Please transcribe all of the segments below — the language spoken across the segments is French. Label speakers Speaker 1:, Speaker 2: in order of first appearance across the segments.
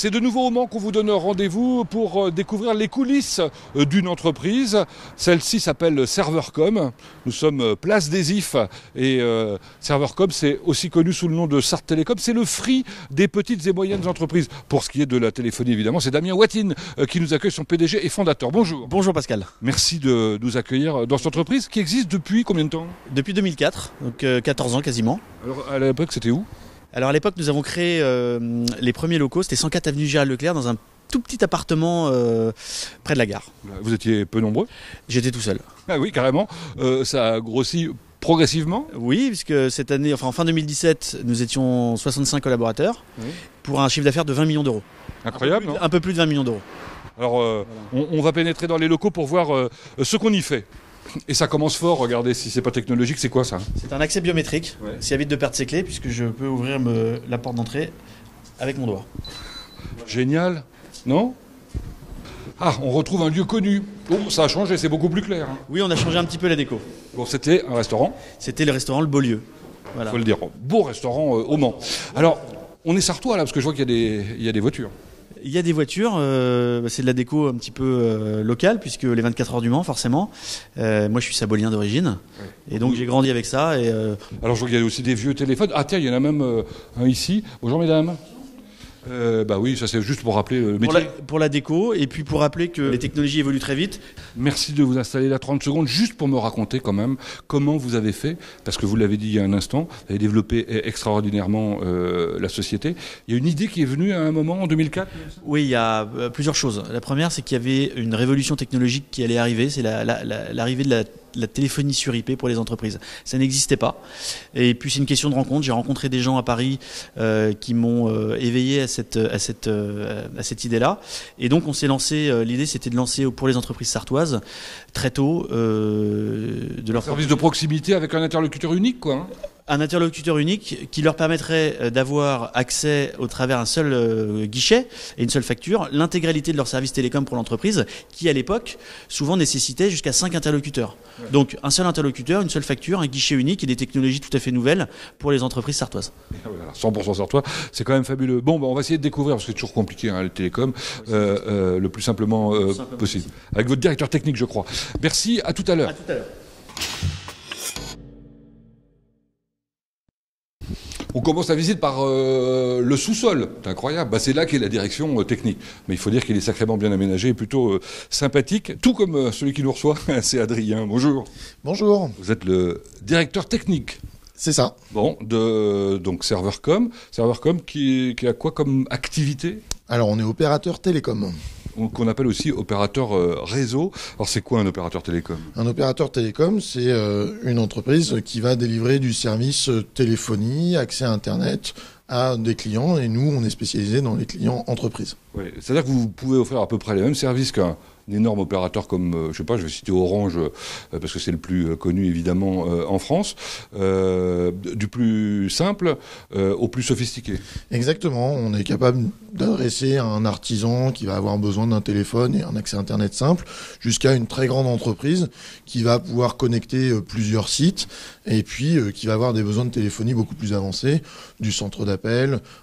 Speaker 1: C'est de nouveau au Mans qu'on vous donne rendez-vous pour découvrir les coulisses d'une entreprise. Celle-ci s'appelle Servercom. Nous sommes place des Ifs et Servercom, c'est aussi connu sous le nom de Sarthe Télécom. C'est le Free des petites et moyennes entreprises. Pour ce qui est de la téléphonie, évidemment, c'est Damien Watine qui nous accueille, son PDG et fondateur. Bonjour.
Speaker 2: Bonjour Pascal.
Speaker 1: Merci de nous accueillir dans cette entreprise qui existe depuis combien de temps?
Speaker 2: Depuis 2004, donc 14 ans quasiment.
Speaker 1: Alors à l'époque, c'était où?
Speaker 2: Alors à l'époque, nous avons créé les premiers locaux, c'était 104 avenue Gérald Leclerc, dans un tout petit appartement près de la gare.
Speaker 1: Vous étiez peu nombreux?
Speaker 2: J'étais tout seul.
Speaker 1: Ah oui, carrément. Ça a grossi progressivement?
Speaker 2: Oui, puisque cette année, enfin en fin 2017, nous étions 65 collaborateurs pour un chiffre d'affaires de 20 millions d'euros.
Speaker 1: Incroyable, non?
Speaker 2: Un peu plus de 20 millions d'euros.
Speaker 1: Alors,
Speaker 2: Voilà.
Speaker 1: on va pénétrer dans les locaux pour voir ce qu'on y fait. Et ça commence fort, regardez, si c'est pas technologique, c'est quoi ça?
Speaker 2: C'est un accès biométrique, ça évite de perdre ses clés, puisque je peux ouvrir la porte d'entrée avec mon doigt.
Speaker 1: Génial, non? Ah, on retrouve un lieu connu. Oh, ça a changé, c'est beaucoup plus clair.
Speaker 2: Oui, on a changé un petit peu la déco.
Speaker 1: Bon, c'était un restaurant.
Speaker 2: C'était le restaurant Le Beaulieu. Voilà.
Speaker 1: Faut le dire, beau restaurant au Mans. Alors, on est sartois là, parce que je vois qu'il y a des voitures.
Speaker 2: Il y a des voitures, c'est de la déco un petit peu locale, puisque les 24 heures du Mans, forcément. Moi, je suis sabolien d'origine, et donc j'ai grandi avec ça.
Speaker 1: Alors, je vois qu'il y a aussi des vieux téléphones. Ah tiens, il y en a même un ici. Bonjour mesdames. Bah oui, ça c'est juste pour rappeler le métier.
Speaker 2: Pour la déco, et puis pour rappeler que les technologies évoluent très vite.
Speaker 1: Merci de vous installer là 30 secondes, juste pour me raconter quand même comment vous avez fait, parce que vous l'avez dit il y a un instant, vous avez développé extraordinairement la société. Il y a une idée qui est venue à un moment, en 2004?
Speaker 2: Oui, il y a plusieurs choses. La première, c'est qu'il y avait une révolution technologique qui allait arriver, c'est l'arrivée de la téléphonie sur IP pour les entreprises. Ça n'existait pas. Et puis c'est une question de rencontre. J'ai rencontré des gens à Paris qui m'ont éveillé à cette idée-là. Et donc on s'est lancé, l'idée c'était de lancer pour les entreprises sartoises très tôt de leur
Speaker 1: service de proximité avec un interlocuteur unique, quoi.
Speaker 2: Un interlocuteur unique qui leur permettrait d'avoir accès au travers un seul guichet et une seule facture, l'intégralité de leur service télécom pour l'entreprise, qui à l'époque souvent nécessitait jusqu'à 5 interlocuteurs. Ouais. Donc un seul interlocuteur, une seule facture, un guichet unique et des technologies tout à fait nouvelles pour les entreprises sartoises.
Speaker 1: Voilà, 100% sartois, c'est quand même fabuleux. Bon, on va essayer de découvrir, parce que c'est toujours compliqué, le télécom, le plus simplement possible. Avec votre directeur technique, je crois. Merci, à tout à l'heure.
Speaker 2: À tout à l'heure.
Speaker 1: On commence la visite par le sous-sol. C'est incroyable. C'est là qu'est la direction technique. Mais il faut dire qu'il est sacrément bien aménagé et plutôt sympathique. Tout comme celui qui nous reçoit, c'est Adrien. Bonjour.
Speaker 3: Bonjour.
Speaker 1: Vous êtes le directeur technique.
Speaker 3: C'est ça.
Speaker 1: Bon, donc Servercom. Servercom qui a quoi comme activité?
Speaker 3: Alors on est opérateur télécom.
Speaker 1: Qu'on appelle aussi opérateur réseau. Alors c'est quoi un opérateur télécom?
Speaker 3: Un opérateur télécom, c'est une entreprise qui va délivrer du service téléphonie, accès à Internet à des clients, et nous on est spécialisé dans les clients entreprises.
Speaker 1: Oui, c'est-à-dire que vous pouvez offrir à peu près les mêmes services qu'un énorme opérateur comme, je sais pas, je vais citer Orange, parce que c'est le plus connu évidemment en France, du plus simple au plus sophistiqué.
Speaker 3: Exactement, on est capable d'adresser à un artisan qui va avoir besoin d'un téléphone et un accès Internet simple, jusqu'à une très grande entreprise qui va pouvoir connecter plusieurs sites, et puis qui va avoir des besoins de téléphonie beaucoup plus avancés, du centre d'appel,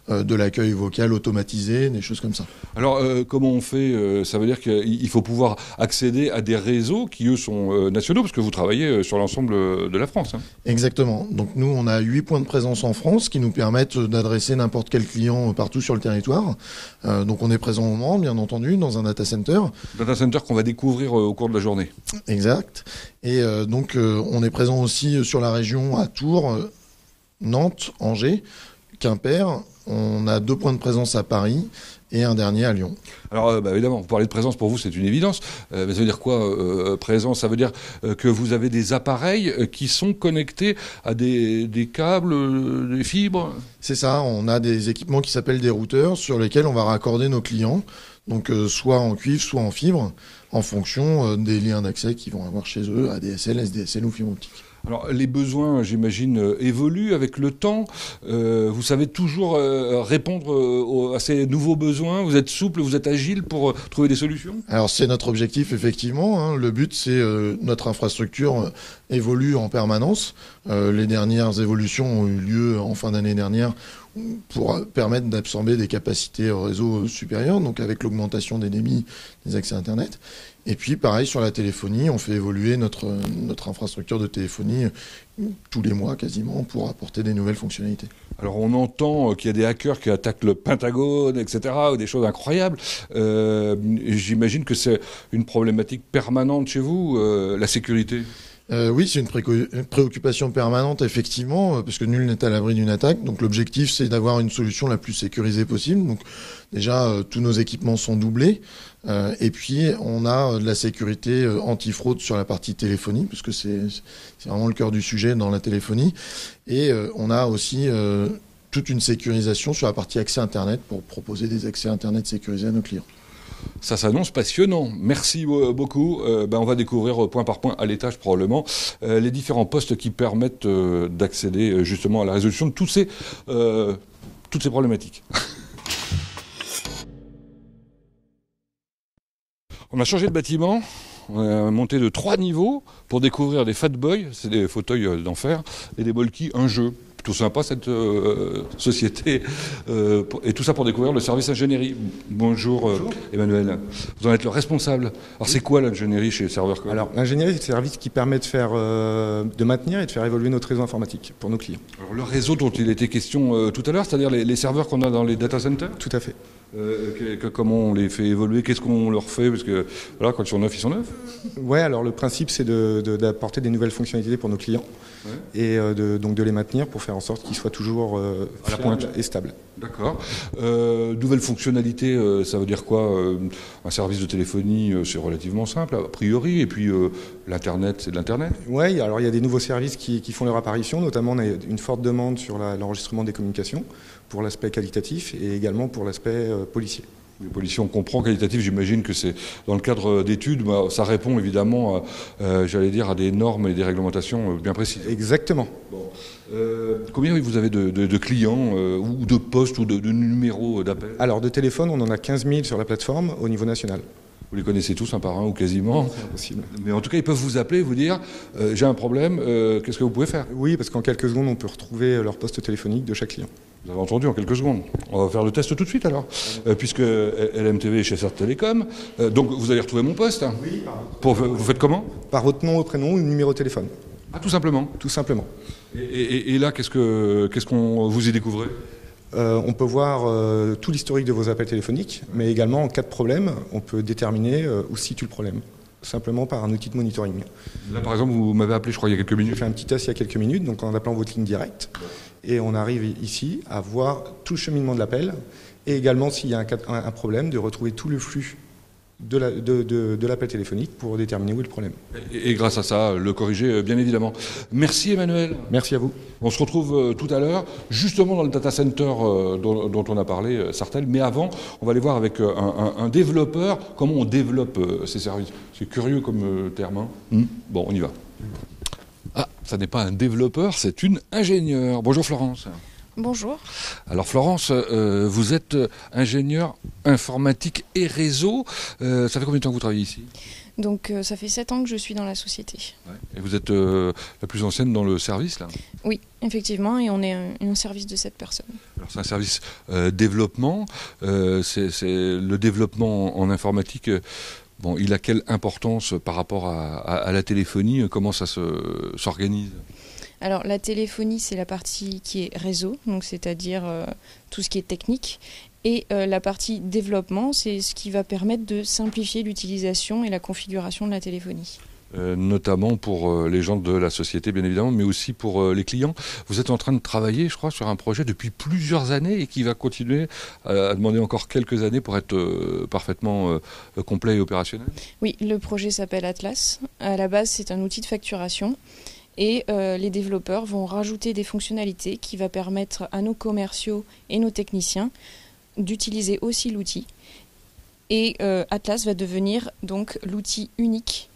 Speaker 3: de l'accueil vocal automatisé, des choses comme ça.
Speaker 1: Alors, comment on fait? Ça veut dire qu'il faut pouvoir accéder à des réseaux qui, eux, sont nationaux, parce que vous travaillez sur l'ensemble de la France. Hein.
Speaker 3: Exactement. Donc nous, on a 8 points de présence en France qui nous permettent d'adresser n'importe quel client partout sur le territoire. Donc on est présent au Mans, bien entendu, dans un data center.
Speaker 1: Data center qu'on va découvrir au cours de la journée.
Speaker 3: Exact. Et donc on est présent aussi sur la région à Tours, Nantes, Angers, Quimper. On a 2 points de présence à Paris et un dernier à Lyon.
Speaker 1: Alors évidemment, vous parlez de présence, pour vous c'est une évidence, mais ça veut dire quoi présence? Ça veut dire que vous avez des appareils qui sont connectés à des câbles, des fibres?
Speaker 3: C'est ça, on a des équipements qui s'appellent des routeurs sur lesquels on va raccorder nos clients, donc soit en cuivre, soit en fibre, en fonction des liens d'accès qu'ils vont avoir chez eux, ADSL, SDSL ou fibre optique.
Speaker 1: Alors, les besoins, j'imagine, évoluent avec le temps. Vous savez toujours répondre à ces nouveaux besoins. Vous êtes souple, vous êtes agile pour trouver des solutions?
Speaker 3: Alors, c'est notre objectif, effectivement. Hein. Le but, c'est notre infrastructure évolue en permanence. Les dernières évolutions ont eu lieu en fin d'année dernière, pour permettre d'absorber des capacités réseau supérieures, donc avec l'augmentation des débits des accès Internet. Et puis pareil sur la téléphonie, on fait évoluer notre infrastructure de téléphonie tous les mois quasiment pour apporter des nouvelles fonctionnalités.
Speaker 1: Alors on entend qu'il y a des hackers qui attaquent le Pentagone, etc., ou des choses incroyables. J'imagine que c'est une problématique permanente chez vous, la sécurité.
Speaker 3: Oui, c'est une préoccupation permanente, effectivement, parce que nul n'est à l'abri d'une attaque. Donc l'objectif, c'est d'avoir une solution la plus sécurisée possible. Donc déjà, tous nos équipements sont doublés. Et puis, on a de la sécurité anti-fraude sur la partie téléphonie, parce que c'est vraiment le cœur du sujet dans la téléphonie. Et on a aussi toute une sécurisation sur la partie accès Internet pour proposer des accès Internet sécurisés à nos clients.
Speaker 1: Ça s'annonce passionnant. Merci beaucoup. On va découvrir point par point, à l'étage probablement, les différents postes qui permettent d'accéder justement à la résolution de toutes ces problématiques. On a changé de bâtiment. On a monté de 3 niveaux pour découvrir des Fat Boys, c'est des fauteuils d'enfer, et des Bolki, un jeu. Plutôt sympa cette société. Et tout ça pour découvrir le service ingénierie. Bonjour, Emmanuel. Vous en êtes le responsable. Alors c'est quoi l'ingénierie chez ServerCom ?
Speaker 4: Alors l'ingénierie, c'est le service qui permet de maintenir et de faire évoluer notre réseau informatique pour nos clients.
Speaker 1: Alors le réseau dont il était question tout à l'heure, c'est-à-dire les serveurs qu'on a dans les data centers ?
Speaker 4: Tout à fait.
Speaker 1: Comment on les fait évoluer ? Qu'est-ce qu'on leur fait ? Parce que voilà, quand ils sont neufs, ils sont neufs.
Speaker 4: Ouais, alors le principe, c'est d'apporter des nouvelles fonctionnalités pour nos clients et donc de les maintenir pour faire en sorte qu'ils soient toujours à la pointe et stables.
Speaker 1: D'accord. Nouvelles fonctionnalités, ça veut dire quoi ? Un service de téléphonie, c'est relativement simple, a priori, et puis l'Internet, c'est de l'Internet ?
Speaker 4: Oui, alors il y a des nouveaux services qui font leur apparition, notamment on a une forte demande sur l'enregistrement des communications, pour l'aspect qualitatif et également pour l'aspect policier.
Speaker 1: Les policiers, on comprend qualitatif, j'imagine que c'est dans le cadre d'études, ça répond évidemment, à des normes et des réglementations bien précises.
Speaker 4: Exactement.
Speaker 1: Bon. Combien vous avez de clients ou de postes ou de numéros d'appel ?
Speaker 4: Alors de téléphone, on en a 15 000 sur la plateforme au niveau national.
Speaker 1: Vous les connaissez tous un par un ou quasiment ?
Speaker 4: C'est impossible.
Speaker 1: Mais en tout cas, ils peuvent vous appeler, vous dire j'ai un problème, qu'est-ce que vous pouvez faire ?
Speaker 4: Oui, parce qu'en quelques secondes, on peut retrouver leur poste téléphonique de chaque client.
Speaker 1: Vous avez entendu en quelques secondes. On va faire le test tout de suite alors, puisque LMTV est chez CERT Télécom. Donc vous allez retrouver mon poste.
Speaker 4: Oui, par
Speaker 1: vous faites comment ?
Speaker 4: Par votre nom au prénom ou numéro de téléphone.
Speaker 1: Ah, tout simplement.
Speaker 4: Tout simplement.
Speaker 1: Et là, qu'est-ce qu'on vous y découvrez ?
Speaker 4: On peut voir tout l'historique de vos appels téléphoniques, mais également en cas de problème, on peut déterminer où se situe le problème, simplement par un outil de monitoring.
Speaker 1: Là, par exemple, vous m'avez appelé, je crois, il y a quelques minutes.
Speaker 4: J'ai fait un petit test il y a quelques minutes, donc en appelant votre ligne directe, et on arrive ici à voir tout le cheminement de l'appel, et également s'il y a un problème, de retrouver tout le flux de l'appel téléphonique pour déterminer où est le problème.
Speaker 1: Et grâce à ça, le corriger, bien évidemment. Merci Emmanuel.
Speaker 4: Merci à vous.
Speaker 1: On se retrouve tout à l'heure, justement dans le data center dont on a parlé, Sartel. Mais avant, on va aller voir avec un développeur comment on développe ces services. C'est curieux comme terme. Hein. Bon, on y va. Ah, ça n'est pas un développeur, c'est une ingénieure. Bonjour Florence.
Speaker 5: Bonjour.
Speaker 1: Alors Florence, vous êtes ingénieure informatique et réseau. Ça fait combien de temps que vous travaillez ici ?
Speaker 5: Donc ça fait 7 ans que je suis dans la société.
Speaker 1: Ouais. Et vous êtes la plus ancienne dans le service là ?
Speaker 5: Oui, effectivement, et on est un service de 7 personnes.
Speaker 1: Alors c'est un service développement. C'est le développement en informatique. Bon, il a quelle importance par rapport à la téléphonie ? Comment ça s'organise ?
Speaker 5: Alors la téléphonie, c'est la partie qui est réseau, donc c'est-à-dire tout ce qui est technique. Et la partie développement, c'est ce qui va permettre de simplifier l'utilisation et la configuration de la téléphonie.
Speaker 1: Notamment pour les gens de la société, bien évidemment, mais aussi pour les clients. Vous êtes en train de travailler, je crois, sur un projet depuis plusieurs années et qui va continuer à demander encore quelques années pour être parfaitement complet et opérationnel.
Speaker 5: Oui, le projet s'appelle Atlas. À la base, c'est un outil de facturation. Et les développeurs vont rajouter des fonctionnalités qui vont permettre à nos commerciaux et nos techniciens d'utiliser aussi l'outil. Et Atlas va devenir donc l'outil unique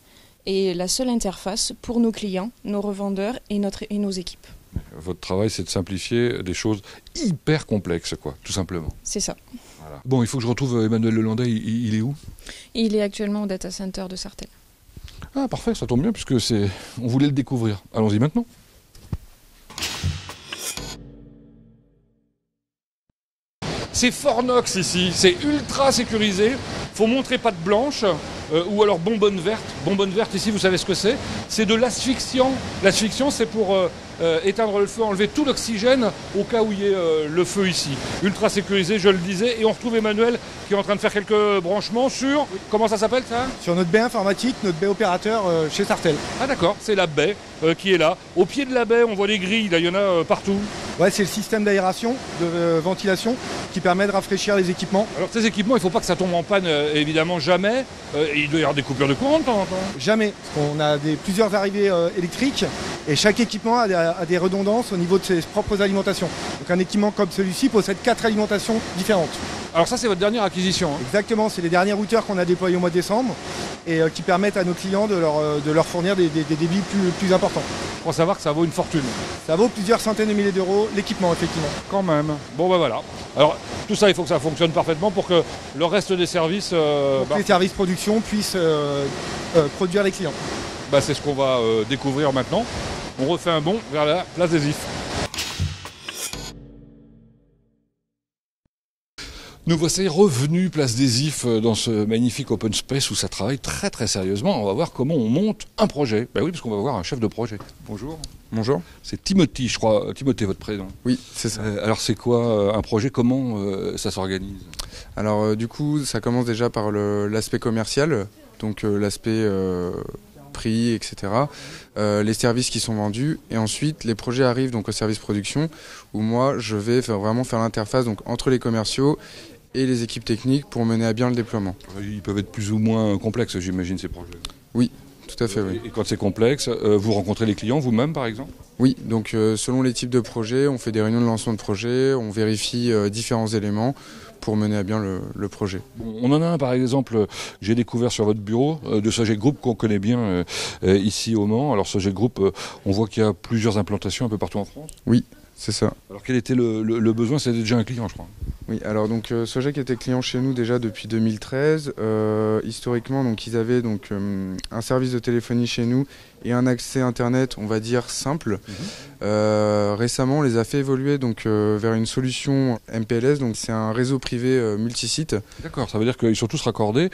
Speaker 5: et la seule interface pour nos clients, nos revendeurs et nos équipes.
Speaker 1: Votre travail, c'est de simplifier des choses hyper complexes, quoi, tout simplement.
Speaker 5: C'est ça.
Speaker 1: Voilà. Bon, il faut que je retrouve Emmanuel Lelandais. Il est où ?
Speaker 5: Il est actuellement au data center de Sartel.
Speaker 1: Ah, parfait, ça tombe bien, puisque on voulait le découvrir. Allons-y maintenant. C'est Fornox ici, c'est ultra sécurisé. Faut montrer patte blanche ou alors bonbonne verte. Bonbonne verte ici, vous savez ce que c'est? C'est de l'asphyxiant. L'asphyxiant, c'est pour éteindre le feu, enlever tout l'oxygène au cas où il y ait le feu ici. Ultra sécurisé, je le disais. Et on retrouve Emmanuel qui est en train de faire quelques branchements sur... Comment ça s'appelle ça?
Speaker 4: Sur notre baie informatique, notre baie opérateur chez Sartel.
Speaker 1: Ah d'accord, c'est la baie qui est là. Au pied de la baie, on voit des grilles, là, il y en a partout.
Speaker 4: Ouais, c'est le système d'aération, de ventilation qui permet de rafraîchir les équipements.
Speaker 1: Alors ces équipements, il ne faut pas que ça tombe en panne, évidemment jamais. Il doit y avoir des coupures de courant de temps en temps.
Speaker 4: Jamais. On a plusieurs arrivées électriques et chaque équipement a des redondances au niveau de ses propres alimentations. Donc un équipement comme celui-ci possède 4 alimentations différentes.
Speaker 1: Alors ça, c'est votre dernière acquisition. Hein.
Speaker 4: Exactement, c'est les derniers routeurs qu'on a déployés au mois de décembre et qui permettent à nos clients de leur fournir des débits plus importants.
Speaker 1: Pour savoir que ça vaut une fortune.
Speaker 4: Ça vaut plusieurs centaines de milliers d'euros l'équipement, effectivement.
Speaker 1: Quand même. Bon ben voilà. Alors tout ça, il faut que ça fonctionne parfaitement pour que le reste des services...
Speaker 4: les services production puissent produire les clients.
Speaker 1: C'est ce qu'on va découvrir maintenant. On refait un bond vers la place des Ifs. Nous voici revenus place des Ifs dans ce magnifique open space où ça travaille très très sérieusement. On va voir comment on monte un projet. Ben oui, parce qu'on va voir un chef de projet. Bonjour.
Speaker 6: Bonjour.
Speaker 1: C'est Timothy, je crois. Timothée, votre prénom.
Speaker 6: Oui, c'est ça.
Speaker 1: Alors c'est quoi un projet? Comment ça s'organise?
Speaker 6: Alors du coup, ça commence déjà par l'aspect commercial, donc l'aspect prix, etc. Les services qui sont vendus, et ensuite les projets arrivent donc au service production, où moi je vais vraiment faire l'interface donc entre les commerciaux et les équipes techniques pour mener à bien le déploiement.
Speaker 1: Ils peuvent être plus ou moins complexes, j'imagine, ces projets.
Speaker 6: Oui, tout à fait, oui.
Speaker 1: Et quand c'est complexe, vous rencontrez les clients vous-même, par exemple?
Speaker 6: Oui, donc selon les types de projets, on fait des réunions de lancement de projet, on vérifie différents éléments pour mener à bien le projet.
Speaker 1: On en a un, par exemple, que j'ai découvert sur votre bureau, de Sogec Group, qu'on connaît bien ici au Mans. Alors Sogec Group, on voit qu'il y a plusieurs implantations un peu partout en France.
Speaker 6: Oui, c'est ça.
Speaker 1: Alors quel était le besoin? C'était déjà un client, je crois.
Speaker 6: Oui, alors donc Sogec était client chez nous déjà depuis 2013. Historiquement, donc ils avaient donc un service de téléphonie chez nous et un accès internet, on va dire simple. Récemment, on les a fait évoluer donc vers une solution MPLS, donc c'est un réseau privé multisite.
Speaker 1: D'accord, ça veut dire qu'ils sont tous raccordés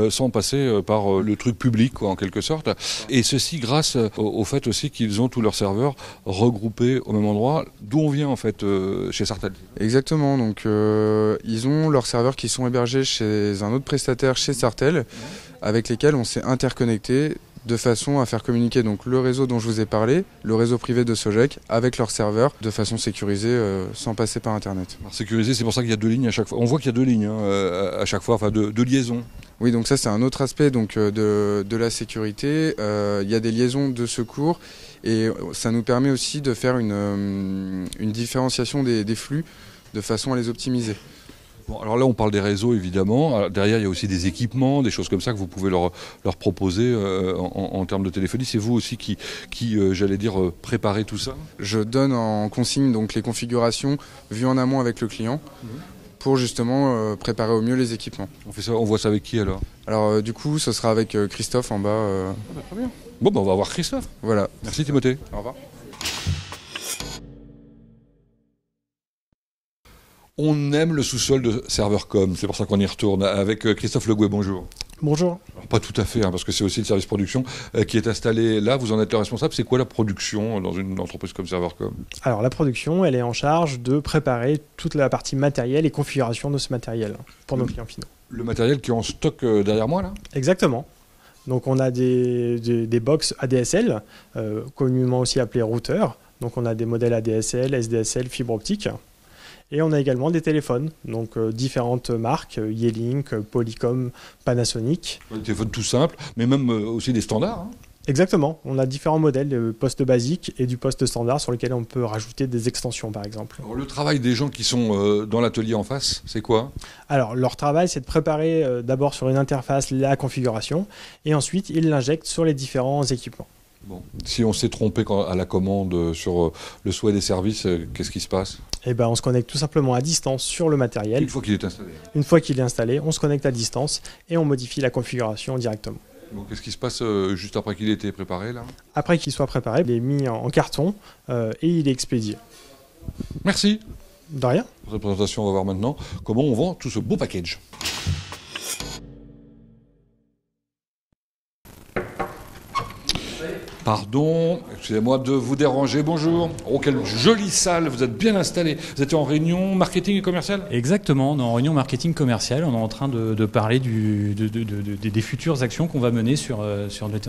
Speaker 1: sans passer par le truc public, quoi, en quelque sorte. Et ceci grâce au fait aussi qu'ils ont tous leurs serveurs regroupés au même endroit, d'où on vient en fait chez Sartel.
Speaker 6: Exactement, donc ils ont leurs serveurs qui sont hébergés chez un autre prestataire chez Sartel, avec lesquels on s'est interconnecté de façon à faire communiquer donc le réseau dont je vous ai parlé, le réseau privé de Sogec, avec leurs serveurs, de façon sécurisée, sans passer par Internet.
Speaker 1: Alors, sécurisé, c'est pour ça qu'il y a 2 lignes à chaque fois. On voit qu'il y a 2 lignes à chaque fois, enfin de liaison.
Speaker 6: Oui, donc ça c'est un autre aspect donc, de la sécurité. Il y a des liaisons de secours et ça nous permet aussi de faire une différenciation des flux de façon à les optimiser.
Speaker 1: Bon, alors là, on parle des réseaux, évidemment. Alors, derrière, il y a aussi des équipements, des choses comme ça que vous pouvez leur proposer en termes de téléphonie. C'est vous aussi qui j'allais dire, préparez tout ça?
Speaker 6: Je donne en consigne donc, les configurations vues en amont avec le client pour justement préparer au mieux les équipements.
Speaker 1: On voit ça avec qui alors?
Speaker 6: Alors du coup, ce sera avec Christophe en bas.
Speaker 1: Très bien. Bon, on va voir Christophe.
Speaker 6: Voilà.
Speaker 1: Merci Timothée.
Speaker 6: Au revoir.
Speaker 1: On aime le sous-sol de Servercom, c'est pour ça qu'on y retourne, avec Christophe Legouet, bonjour.
Speaker 7: Bonjour.
Speaker 1: Alors, pas tout à fait, parce que c'est aussi le service production qui est installé là, vous en êtes le responsable. C'est quoi la production dans une entreprise comme Servercom?
Speaker 7: Alors la production, elle est en charge de préparer toute la partie matériel et configuration de ce matériel pour nos clients finaux.
Speaker 1: Le matériel qui est en stock derrière moi là?
Speaker 7: Exactement. Donc on a des box ADSL, communément aussi appelés routeurs. Donc on a des modèles ADSL, SDSL, fibre optique. Et on a également des téléphones, donc différentes marques, Yeelink, Polycom, Panasonic.
Speaker 1: Des téléphones tout simples, mais même aussi des standards. Hein.
Speaker 7: Exactement, on a différents modèles de postes basiques et du poste standard sur lequel on peut rajouter des extensions par exemple.
Speaker 1: Alors, le travail des gens qui sont dans l'atelier en face, c'est quoi?
Speaker 7: Alors leur travail c'est de préparer d'abord sur une interface la configuration et ensuite ils l'injectent sur les différents équipements.
Speaker 1: Bon. Si on s'est trompé à la commande sur le souhait des services, qu'est-ce qui se passe?
Speaker 7: Eh ben, on se connecte tout simplement à distance sur le matériel.
Speaker 1: Une fois qu'il est installé?
Speaker 7: Une fois qu'il est installé, on se connecte à distance et on modifie la configuration directement.
Speaker 1: Bon, qu'est-ce qui se passe juste après qu'il ait été préparé là?
Speaker 7: Après qu'il soit préparé, il est mis en carton et il est expédié.
Speaker 1: Merci.
Speaker 7: De rien.
Speaker 1: Pour cette présentation, on va voir maintenant comment on vend tout ce beau package. Pardon, excusez-moi de vous déranger, bonjour. Oh, quelle jolie salle, vous êtes bien installé. Vous êtes en réunion marketing et commercial ?
Speaker 8: Exactement, on est en réunion marketing commercial, on est en train de parler des futures actions qu'on va mener sur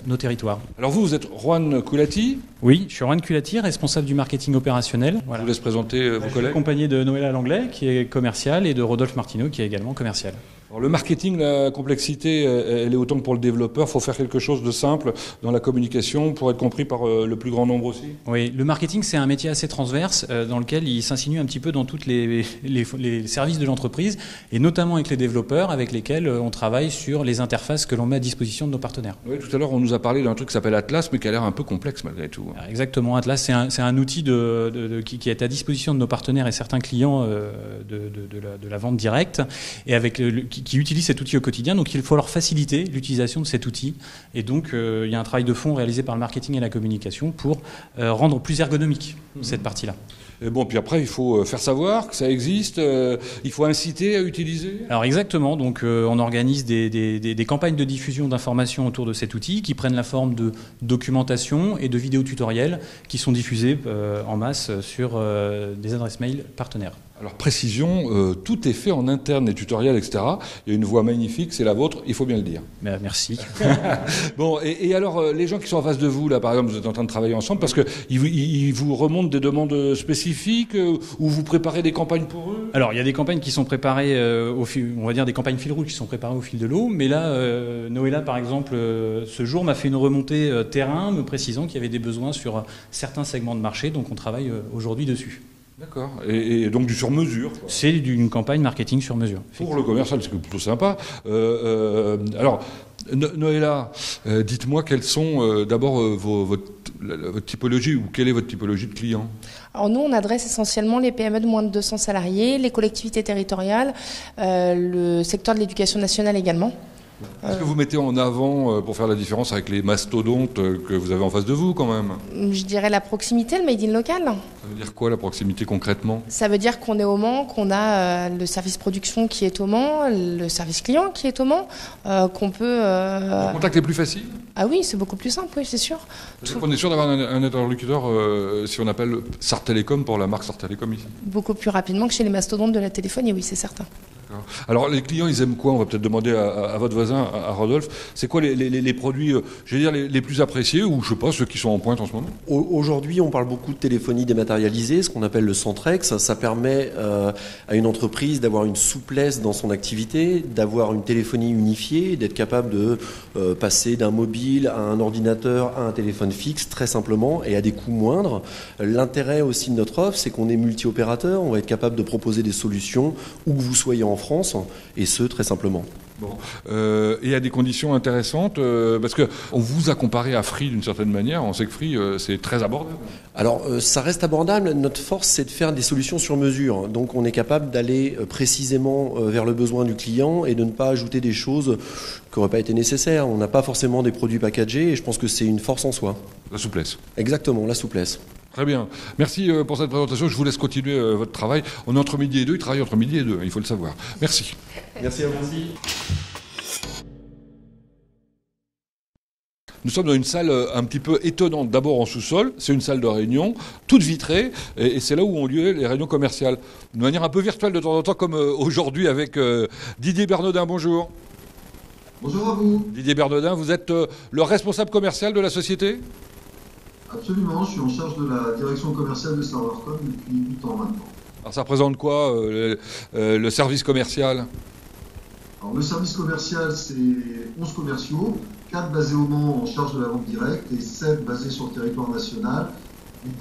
Speaker 8: nos territoires.
Speaker 1: Alors vous êtes Juan Culati ?
Speaker 8: Oui, je suis Juan Culati, responsable du marketing opérationnel.
Speaker 1: Voilà. Je vous laisse présenter vos collègues.
Speaker 8: Accompagné de Noëlla Langlais, qui est commercial, et de Rodolphe Martineau, qui est également commercial.
Speaker 1: Alors, le marketing, la complexité, elle est autant que pour le développeur. Il faut faire quelque chose de simple dans la communication pour être compris par le plus grand nombre aussi.
Speaker 8: Oui, le marketing, c'est un métier assez transverse dans lequel il s'insinue un petit peu dans tous les services de l'entreprise, et notamment avec les développeurs avec lesquels on travaille sur les interfaces que l'on met à disposition de nos partenaires.
Speaker 1: Oui, tout à l'heure, on nous a parlé d'un truc qui s'appelle Atlas, mais qui a l'air un peu complexe malgré tout.
Speaker 8: Alors, exactement, Atlas, c'est un outil qui est à disposition de nos partenaires et certains clients de la vente directe, et qui utilisent cet outil au quotidien, donc il faut leur faciliter l'utilisation de cet outil. Et donc il y a un travail de fond réalisé par le marketing et la communication pour rendre plus ergonomique cette partie-là.
Speaker 1: Et bon, puis après, il faut faire savoir que ça existe, il faut inciter à utiliser.
Speaker 8: Alors exactement, donc on organise des campagnes de diffusion d'informations autour de cet outil qui prennent la forme de documentation et de vidéos tutoriels qui sont diffusées en masse sur des adresses mail partenaires.
Speaker 1: Alors précision, tout est fait en interne, les tutoriels, etc. Il y a une voix magnifique, c'est la vôtre, il faut bien le dire.
Speaker 8: Merci.
Speaker 1: Bon, et alors les gens qui sont en face de vous, là par exemple, vous êtes en train de travailler ensemble parce qu'ils vous remontent des demandes spécifiques ou vous préparez des campagnes pour eux ?
Speaker 8: Alors il y a des campagnes qui sont préparées on va dire des campagnes fil rouge qui sont préparées au fil de l'eau, mais là Noëlla par exemple ce jour m'a fait une remontée terrain me précisant qu'il y avait des besoins sur certains segments de marché, donc on travaille aujourd'hui dessus.
Speaker 1: D'accord. Et donc du sur-mesure.
Speaker 8: C'est d'une campagne marketing sur mesure.
Speaker 1: Pour le commercial, c'est plutôt sympa. Alors, Noëlla, dites-moi quelles sont d'abord votre typologie, ou quelle est votre typologie de clients ?
Speaker 9: Alors nous, on adresse essentiellement les PME de moins de 200 salariés, les collectivités territoriales, le secteur de l'éducation nationale également.
Speaker 1: Est-ce que vous mettez en avant, pour faire la différence avec les mastodontes que vous avez en face de vous quand même ?
Speaker 9: Je dirais la proximité, le made in local.
Speaker 1: Ça veut dire quoi la proximité concrètement ?
Speaker 9: Ça veut dire qu'on est au Mans, qu'on a le service production qui est au Mans, le service client qui est au Mans, qu'on peut...
Speaker 1: Le contact est plus facile ?
Speaker 9: Ah oui, c'est beaucoup plus simple, oui, c'est sûr.
Speaker 1: On est sûr d'avoir un interlocuteur, si on appelle Sart Télécom pour la marque Sart Télécom ici ?
Speaker 9: Beaucoup plus rapidement que chez les mastodontes de la téléphonie, oui, c'est certain.
Speaker 1: Alors les clients, ils aiment quoi ? On va peut-être demander à votre voisin, à Rodolphe. C'est quoi les produits, je veux dire, les plus appréciés ou je sais pas, ceux qui sont en pointe en ce moment ?
Speaker 10: Aujourd'hui, on parle beaucoup de téléphonie dématérialisée, ce qu'on appelle le Centrex. Ça permet à une entreprise d'avoir une souplesse dans son activité, d'avoir une téléphonie unifiée, d'être capable de passer d'un mobile à un ordinateur, à un téléphone fixe, très simplement, et à des coûts moindres. L'intérêt aussi de notre offre, c'est qu'on est multi-opérateur. On va être capable de proposer des solutions où que vous soyez en France, et ce, très simplement.
Speaker 1: Bon. Et à des conditions intéressantes, parce qu'on vous a comparé à Free d'une certaine manière. On sait que Free, c'est très abordable.
Speaker 10: Alors, ça reste abordable. Notre force, c'est de faire des solutions sur mesure. Donc, on est capable d'aller précisément vers le besoin du client et de ne pas ajouter des choses qui n'auraient pas été nécessaires. On n'a pas forcément des produits packagés et je pense que c'est une force en soi.
Speaker 1: La souplesse.
Speaker 10: Exactement, la souplesse.
Speaker 1: Très bien. Merci pour cette présentation. Je vous laisse continuer votre travail. On est entre midi et deux. Il travaille entre midi et deux. Il faut le savoir. Merci.
Speaker 10: Merci à vous.
Speaker 1: Nous sommes dans une salle un petit peu étonnante. D'abord en sous-sol. C'est une salle de réunion, toute vitrée. Et c'est là où ont lieu les réunions commerciales. De manière un peu virtuelle de temps en temps, comme aujourd'hui avec Didier Bernodin. Bonjour.
Speaker 11: Bonjour à vous.
Speaker 1: Didier Bernodin, vous êtes le responsable commercial de la société ?
Speaker 11: Absolument, je suis en charge de la direction commerciale de Servercom depuis 8 ans maintenant.
Speaker 1: Alors ça représente quoi le service commercial ?
Speaker 11: Alors le service commercial, c'est 11 commerciaux, 4 basés au Mans en charge de la vente directe et 7 basés sur le territoire national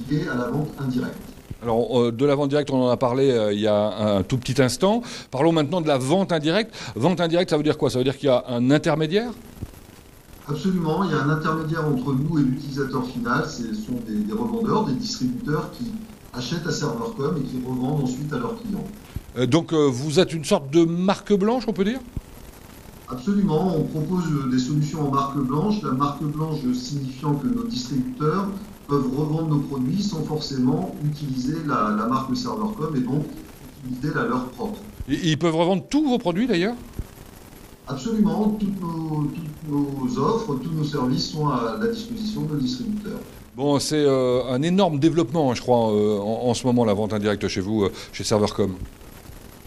Speaker 11: dédiés à la vente indirecte.
Speaker 1: Alors de la vente directe, on en a parlé il y a un tout petit instant. Parlons maintenant de la vente indirecte. Vente indirecte, ça veut dire quoi ? Ça veut dire qu'il y a un intermédiaire ?
Speaker 11: Absolument, il y a un intermédiaire entre nous et l'utilisateur final. Ce sont des revendeurs, des distributeurs qui achètent à Servercom et qui revendent ensuite à leurs clients.
Speaker 1: Donc vous êtes une sorte de marque blanche, on peut dire ?
Speaker 11: Absolument, on propose des solutions en marque blanche. La marque blanche signifiant que nos distributeurs peuvent revendre nos produits sans forcément utiliser la marque Servercom et donc utiliser la leur propre.
Speaker 1: Et ils peuvent revendre tous vos produits d'ailleurs?
Speaker 11: Absolument, toutes nos offres, tous nos services sont à la disposition de nos distributeurs.
Speaker 1: Bon, c'est un énorme développement, je crois, en ce moment, la vente indirecte chez vous, chez Servercom.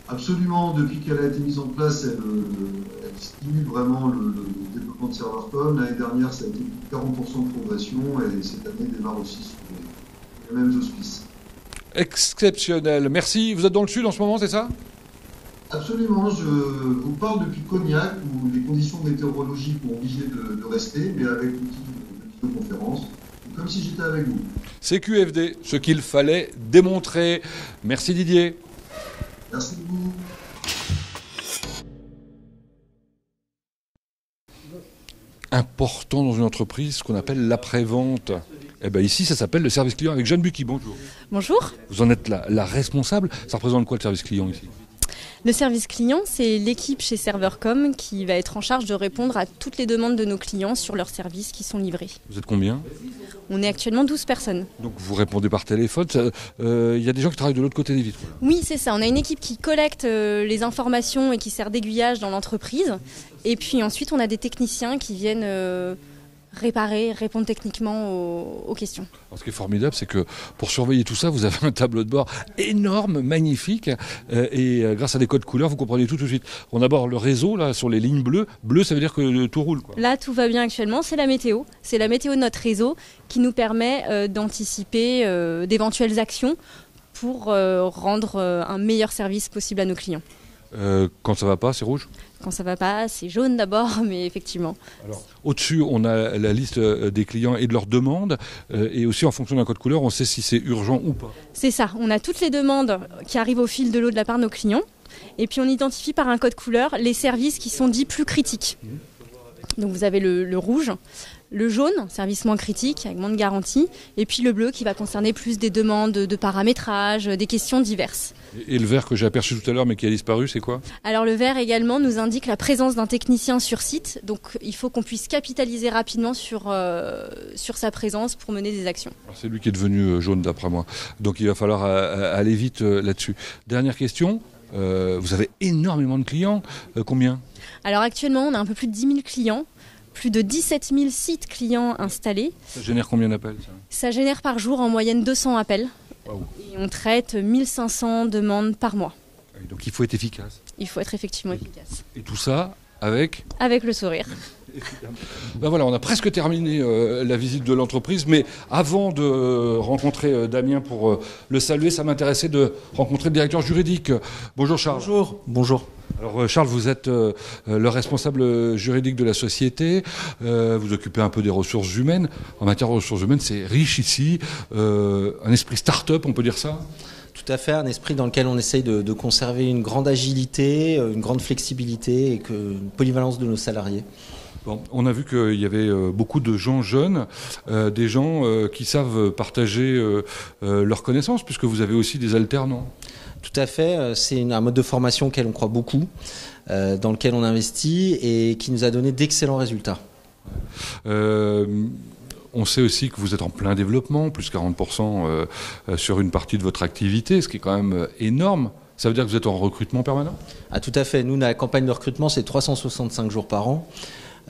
Speaker 11: Absolument, depuis qu'elle a été mise en place, elle stimule vraiment le développement de Servercom. L'année dernière, ça a été plus de 40% de progression et cette année démarre aussi sur les mêmes auspices.
Speaker 1: Exceptionnel. Merci. Vous êtes dans le sud en ce moment, c'est ça?
Speaker 11: Absolument. Je vous parle depuis Cognac, où les conditions météorologiques m'ont obligé de rester, mais avec l'outil de vidéoconférence, comme si j'étais avec vous.
Speaker 1: C'est QFD, ce qu'il fallait démontrer. Merci Didier.
Speaker 11: Merci beaucoup.
Speaker 1: Important dans une entreprise, ce qu'on appelle l'après-vente. Eh ben ici, ça s'appelle le service client avec Jeanne Bucky. Bonjour.
Speaker 12: Bonjour.
Speaker 1: Vous en êtes la responsable. Ça représente quoi le service client ici?
Speaker 12: Le service client, c'est l'équipe chez Servercom qui va être en charge de répondre à toutes les demandes de nos clients sur leurs services qui sont livrés.
Speaker 1: Vous êtes combien?
Speaker 12: On est actuellement 12 personnes.
Speaker 1: Donc vous répondez par téléphone. Il y a des gens qui travaillent de l'autre côté des vitres.
Speaker 12: Oui, c'est ça. On a une équipe qui collecte les informations et qui sert d'aiguillage dans l'entreprise. Et puis ensuite, on a des techniciens qui viennent réparer, répondre techniquement aux questions.
Speaker 1: Alors, ce qui est formidable, c'est que pour surveiller tout ça, vous avez un tableau de bord énorme, magnifique, et grâce à des codes couleurs, vous comprenez tout de suite. On aborde le réseau là sur les lignes bleues. Bleu, ça veut dire que tout roule, quoi.
Speaker 12: Là, tout va bien actuellement. C'est la météo. C'est la météo de notre réseau qui nous permet d'anticiper d'éventuelles actions pour rendre un meilleur service possible à nos clients.
Speaker 1: Quand ça va pas, c'est rouge?
Speaker 12: Quand ça va pas, c'est jaune d'abord, mais effectivement.
Speaker 1: Alors, au-dessus, on a la liste des clients et de leurs demandes. Et aussi, en fonction d'un code couleur, on sait si c'est urgent ou pas.
Speaker 12: C'est ça. On a toutes les demandes qui arrivent au fil de l'eau de la part de nos clients. Et puis, on identifie par un code couleur les services qui sont dits plus critiques. Donc, vous avez le rouge, le jaune, service moins critique, avec moins de garantie. Et puis, le bleu qui va concerner plus des demandes de paramétrage, des questions diverses.
Speaker 1: Et le vert que j'ai aperçu tout à l'heure mais qui a disparu, c'est quoi?
Speaker 12: Alors le vert également nous indique la présence d'un technicien sur site, donc il faut qu'on puisse capitaliser rapidement sur sa présence pour mener des actions.
Speaker 1: Alors, c'est lui qui est devenu jaune d'après moi, donc il va falloir aller vite là-dessus. Dernière question, vous avez énormément de clients, combien?
Speaker 12: Alors actuellement on a un peu plus de 10 000 clients. Plus de 17 000 sites clients installés.
Speaker 1: Ça génère combien d'appels
Speaker 12: ça génère par jour en moyenne 200 appels.
Speaker 1: Wow.
Speaker 12: Et on traite 1500 demandes par mois.
Speaker 1: Donc il faut être efficace.
Speaker 12: Il faut être effectivement efficace.
Speaker 1: Et tout ça avec
Speaker 12: le sourire.
Speaker 1: Ben voilà, on a presque terminé la visite de l'entreprise, mais avant de rencontrer Damien pour le saluer, ça m'intéressait de rencontrer le directeur juridique. Bonjour Charles.
Speaker 13: Bonjour. Bonjour.
Speaker 1: Alors Charles, vous êtes le responsable juridique de la société, vous occupez un peu des ressources humaines. En matière de ressources humaines, c'est riche ici, un esprit start-up, on peut dire ça?
Speaker 13: Tout à fait, un esprit dans lequel on essaye de conserver une grande agilité, une grande flexibilité et une polyvalence de nos salariés.
Speaker 1: Bon, on a vu qu'il y avait beaucoup de gens jeunes, des gens qui savent partager leurs connaissances, puisque vous avez aussi des alternants.
Speaker 13: Tout à fait, c'est un mode de formation auquel on croit beaucoup, dans lequel on investit et qui nous a donné d'excellents résultats.
Speaker 1: On sait aussi que vous êtes en plein développement, plus 40% sur une partie de votre activité, ce qui est quand même énorme. Ça veut dire que vous êtes en recrutement permanent?
Speaker 13: Ah, tout à fait. Nous, la campagne de recrutement, c'est 365 jours par an.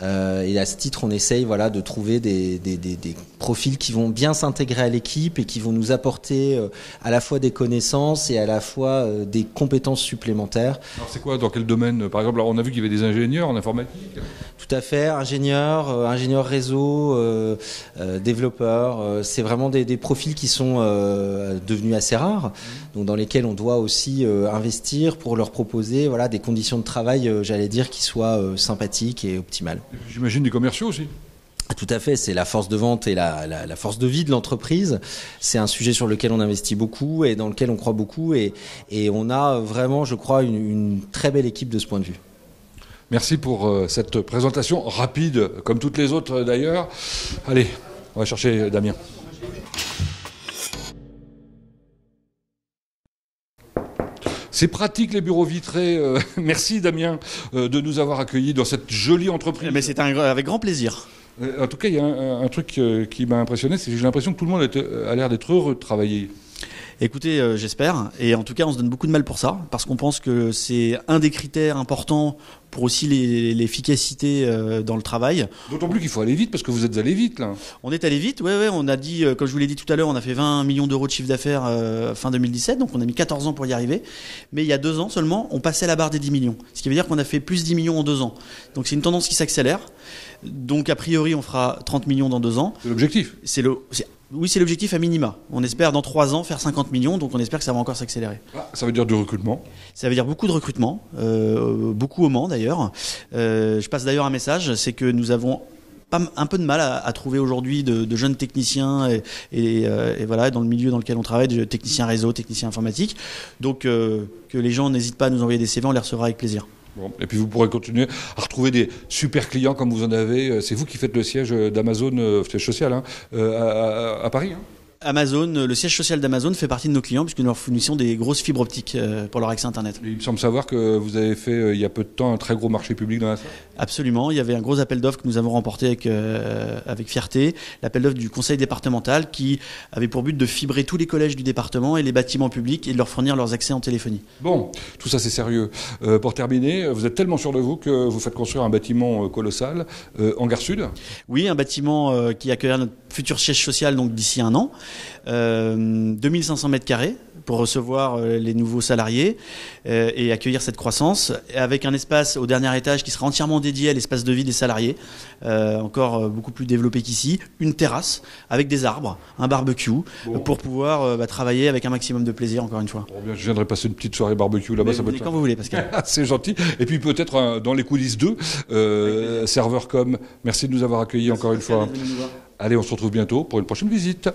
Speaker 13: Et à ce titre, on essaye de trouver des profils qui vont bien s'intégrer à l'équipe et qui vont nous apporter à la fois des connaissances et à la fois des compétences supplémentaires.
Speaker 1: Alors c'est quoi, dans quel domaine? Par exemple, on a vu qu'il y avait des ingénieurs en informatique.
Speaker 13: Tout à fait, ingénieurs réseau, développeurs. C'est vraiment des profils qui sont devenus assez rares, donc dans lesquels on doit aussi investir pour leur proposer des conditions de travail, j'allais dire, qui soient sympathiques et optimales.
Speaker 1: J'imagine des commerciaux aussi.
Speaker 13: Tout à fait, c'est la force de vente et la force de vie de l'entreprise. C'est un sujet sur lequel on investit beaucoup et dans lequel on croit beaucoup et on a vraiment, je crois, une très belle équipe de ce point de vue.
Speaker 1: Merci pour cette présentation rapide, comme toutes les autres d'ailleurs. Allez, on va chercher Damien. C'est pratique les bureaux vitrés. Merci Damien de nous avoir accueillis dans cette jolie entreprise.
Speaker 2: Mais c'est avec grand plaisir.
Speaker 1: En tout cas, il y a un truc qui m'a impressionné, c'est que j'ai l'impression que tout le monde a l'air d'être heureux de travailler.
Speaker 2: Écoutez, j'espère. Et en tout cas, on se donne beaucoup de mal pour ça, parce qu'on pense que c'est un des critères importants pour aussi l'efficacité dans le travail.
Speaker 1: D'autant plus qu'il faut aller vite, parce que vous êtes allé vite, là.
Speaker 2: On est allé vite, ouais, on a dit, comme je vous l'ai dit tout à l'heure, on a fait 20 millions d'euros de chiffre d'affaires fin 2017, donc on a mis 14 ans pour y arriver. Mais il y a 2 ans seulement, on passait la barre des 10 millions. Ce qui veut dire qu'on a fait plus 10 millions en 2 ans. Donc c'est une tendance qui s'accélère. Donc a priori, on fera 30 millions dans 2 ans.
Speaker 1: C'est l'objectif.
Speaker 2: Oui, c'est l'objectif à minima. On espère dans 3 ans faire 50 millions, donc on espère que ça va encore s'accélérer.
Speaker 1: Ça veut dire du recrutement.
Speaker 2: Ça veut dire beaucoup de recrutement, beaucoup au Mans d'ailleurs. Je passe d'ailleurs un message, c'est que nous avons un peu de mal à trouver aujourd'hui de jeunes techniciens et voilà, dans le milieu dans lequel on travaille, de techniciens réseau, techniciens informatiques. Donc que les gens n'hésitent pas à nous envoyer des CV, on les recevra avec plaisir.
Speaker 1: Bon. Et puis vous pourrez continuer à retrouver des super clients comme vous en avez. C'est vous qui faites le siège d'Amazon, siège social, hein, à Paris, hein.
Speaker 2: Amazon, le siège social d'Amazon fait partie de nos clients puisque nous leur fournissons des grosses fibres optiques pour leur accès Internet.
Speaker 1: Il me semble savoir que vous avez fait il y a peu de temps un très gros marché public dans la salle.
Speaker 2: Absolument, il y avait un gros appel d'offres que nous avons remporté avec fierté, l'appel d'offres du conseil départemental qui avait pour but de fibrer tous les collèges du département et les bâtiments publics et de leur fournir leurs accès en téléphonie.
Speaker 1: Bon, tout ça c'est sérieux. Pour terminer, vous êtes tellement sûr de vous que vous faites construire un bâtiment colossal en Gare Sud.
Speaker 2: Oui, un bâtiment qui accueillera notre futur siège social donc d'ici 1 an. 2500 mètres carrés pour recevoir les nouveaux salariés et accueillir cette croissance, avec un espace au dernier étage qui sera entièrement dédié à l'espace de vie des salariés, encore beaucoup plus développé qu'ici, une terrasse avec des arbres, un barbecue, pour pouvoir travailler avec un maximum de plaisir, encore une fois.
Speaker 1: Bon, bien, je viendrai passer une petite soirée barbecue là-bas. Ça
Speaker 2: quand vous voulez, Pascal.
Speaker 1: C'est gentil. Et puis peut-être dans les coulisses 2, Servercom, merci de nous avoir accueillis encore une fois. Allez, on se retrouve bientôt pour une prochaine visite.